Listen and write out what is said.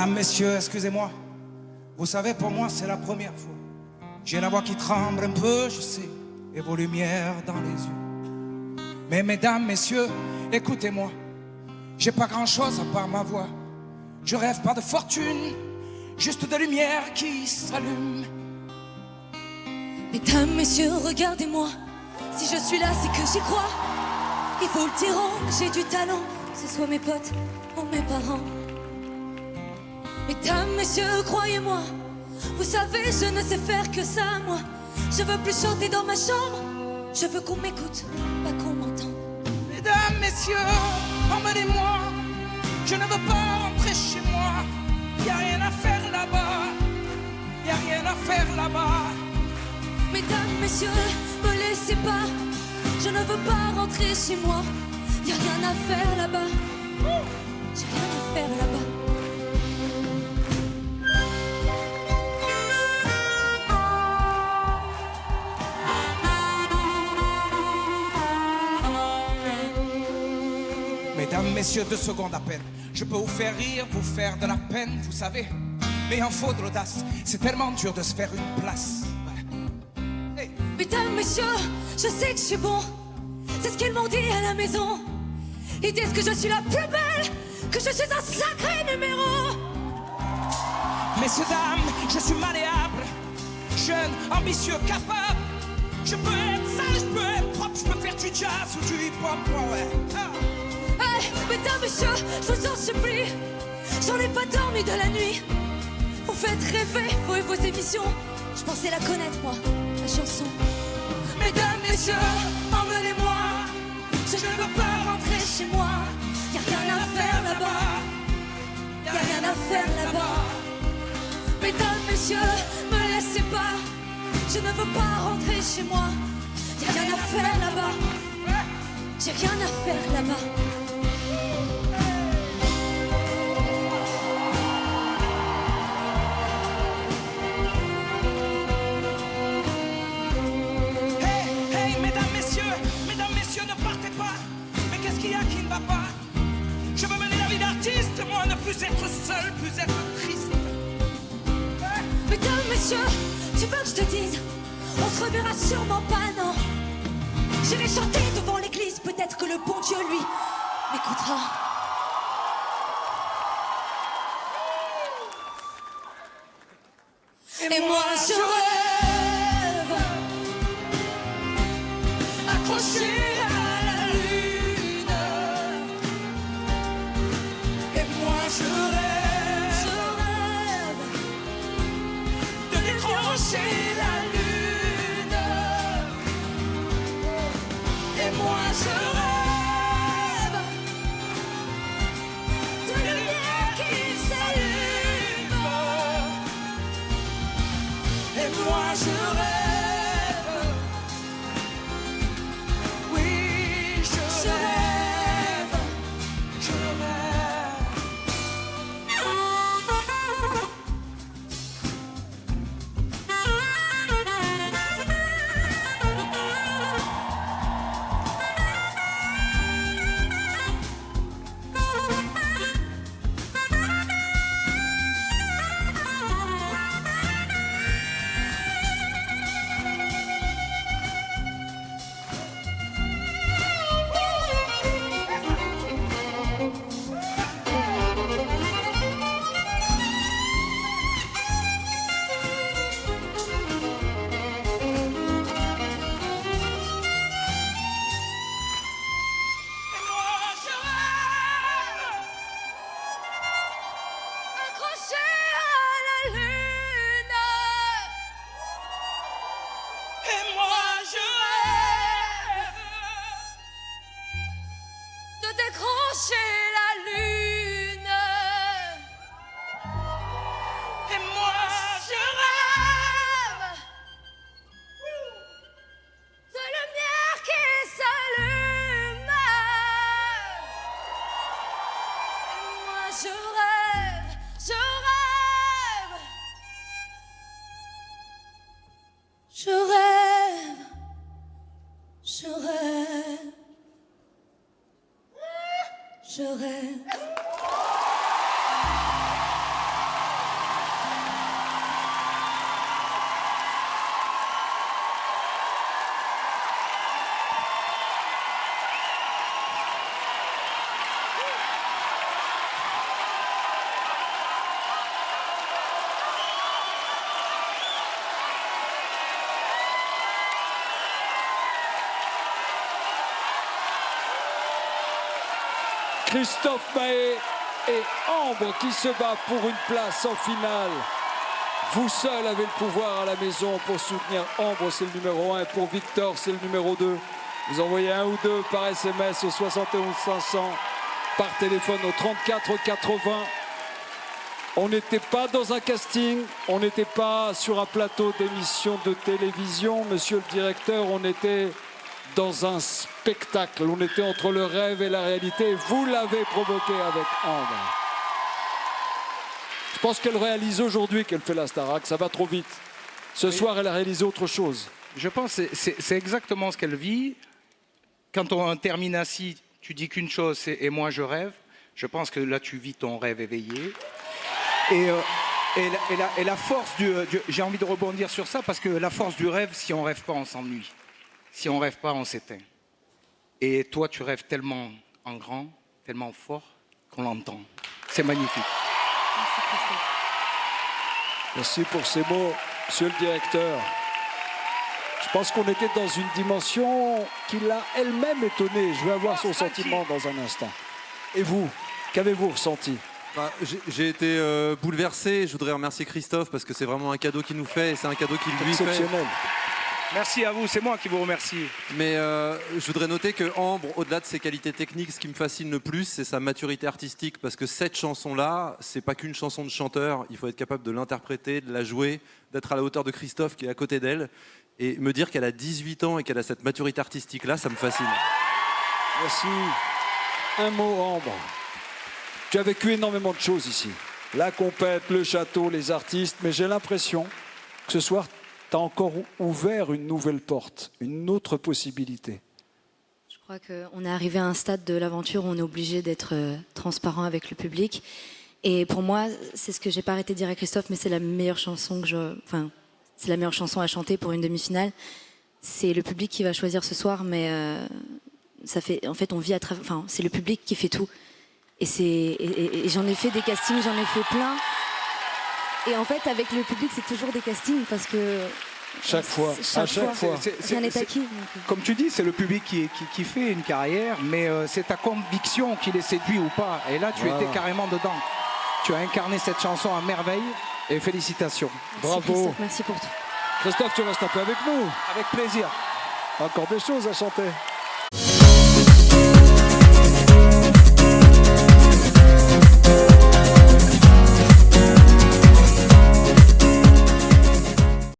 Mesdames, messieurs, excusez-moi. Vous savez, pour moi, c'est la première fois. J'ai la voix qui tremble un peu, je sais, et vos lumières dans les yeux. Mais mesdames, messieurs, écoutez-moi. J'ai pas grand-chose à part ma voix. Je rêve pas de fortune, juste de lumière qui s'allume. Mesdames, messieurs, regardez-moi. Si je suis là, c'est que j'y crois. Il faut le dire, j'ai du talent, que ce soit mes potes ou mes parents. Mesdames, messieurs, croyez-moi. Vous savez, je ne sais faire que ça, moi. Je veux plus chanter dans ma chambre. Je veux qu'on m'écoute, pas qu'on m'entende. Mesdames, messieurs, emmenez-moi. Je ne veux pas rentrer chez moi. Y a rien à faire là-bas. Y a rien à faire là-bas. Mesdames, messieurs, me laissez pas. Je ne veux pas rentrer chez moi. Y a rien à faire là-bas. J'ai rien à faire là-bas. Mesdames, messieurs, 2 secondes à peine. Je peux vous faire rire, vous faire de la peine, vous savez. Mais il en faut de l'audace. C'est tellement dur de se faire une place. Voilà. Hey. Mesdames, messieurs, je sais que je suis bon. C'est ce qu'ils m'ont dit à la maison. Ils disent que je suis la plus belle, que je suis un sacré numéro. Messieurs, dames, je suis malléable, jeune, ambitieux, capable. Je peux être sage, je peux être propre, je peux faire du jazz ou du hip-hop, ouais. Ah. Hey, mesdames, messieurs, je vous en supplie. J'en ai pas dormi de la nuit. Vous faites rêver, vous et vos émissions. Je pensais la connaître, moi, la chanson. Mesdames, messieurs, emmenez-moi. Je ne veux pas rentrer chez moi. Y'a rien à faire là-bas. Y'a rien à faire là-bas. Mesdames, messieurs, me laissez pas. Je ne veux pas rentrer chez moi. Y'a rien à faire là-bas. J'ai rien à faire là-bas. Je veux mener la vie d'artiste, moi ne plus être seul, plus être triste. Mesdames, messieurs, tu veux que je te dise, on se reverra sûrement pas, non. J'irai chanter devant l'église, peut-être que le bon Dieu, lui, m'écoutera. Et moi je rêve, accroché à la lune. Et moi je rêve de décrocher la lune. Et moi je rêve de lumière qui s'allume. Et moi je rêve, oui je rêve, je rêve. Accroché à la lune. Et moi je rêve De décrocher la lune. et moi je rêve De lumière qui s'allume. Moi je rêve, je rêve. Je rêve, je rêve. Je rêve. Christophe Mahé et Ambre qui se bat pour une place en finale. Vous seul avez le pouvoir à la maison pour soutenir Ambre, c'est le numéro 1, et pour Victor, c'est le numéro 2. Vous envoyez un ou deux par SMS au 71 500, par téléphone au 34 80. On n'était pas dans un casting, on n'était pas sur un plateau d'émission de télévision, monsieur le directeur, on était dans un spectacle. On était entre le rêve et la réalité. Vous l'avez provoqué avec Ambre. Je pense qu'elle réalise aujourd'hui qu'elle fait la Starac. Ça va trop vite. Ce soir, elle a réalisé autre chose. Je pense que c'est exactement ce qu'elle vit. Quand on termine assis, tu dis qu'une chose, c'est « et moi je rêve ». Je pense que là, tu vis ton rêve éveillé. Et la force j'ai envie de rebondir sur ça, parce que la force du rêve, si on rêve pas, on s'ennuie. Si on rêve pas, on s'éteint. Et toi, tu rêves tellement en grand, tellement fort, qu'on l'entend. C'est magnifique. Merci pour ces mots, monsieur le directeur. Je pense qu'on était dans une dimension qui l'a elle-même étonnée. Je vais avoir son sentiment dans un instant. Et vous, qu'avez-vous ressenti? J'ai été bouleversé. Je voudrais remercier Christophe parce que c'est vraiment un cadeau qu'il nous fait et c'est un cadeau qu'il lui fait. Exceptionnel. Merci à vous, c'est moi qui vous remercie. Mais je voudrais noter que Ambre, au-delà de ses qualités techniques, ce qui me fascine le plus, c'est sa maturité artistique. Parce que cette chanson-là, c'est pas qu'une chanson de chanteur. Il faut être capable de l'interpréter, de la jouer, d'être à la hauteur de Christophe qui est à côté d'elle. Et me dire qu'elle a 18 ans et qu'elle a cette maturité artistique-là, ça me fascine. Merci. Un mot, Ambre. Tu as vécu énormément de choses ici. La compète, le château, les artistes. Mais j'ai l'impression que ce soir, tu as encore ouvert une nouvelle porte, une autre possibilité. Je crois qu'on est arrivé à un stade de l'aventure où on est obligé d'être transparent avec le public. Et pour moi, c'est ce que j'ai pas arrêté de dire à Christophe, mais c'est la meilleure chanson c'est la meilleure chanson à chanter pour une demi-finale. C'est le public qui va choisir ce soir, mais en fait, on vit à travers. Enfin, c'est le public qui fait tout. Et j'en ai fait des castings, j'en ai fait plein. Et en fait, avec le public, c'est toujours des castings parce que chaque fois. Rien n'est acquis. Comme tu dis, c'est le public qui fait une carrière, mais c'est ta conviction qui les séduit ou pas. Et là, tu étais carrément dedans. Tu as incarné cette chanson à merveille et félicitations. Merci, bravo. Christophe, merci pour tout. Christophe, tu restes un peu avec nous. Avec plaisir. Encore des choses à chanter.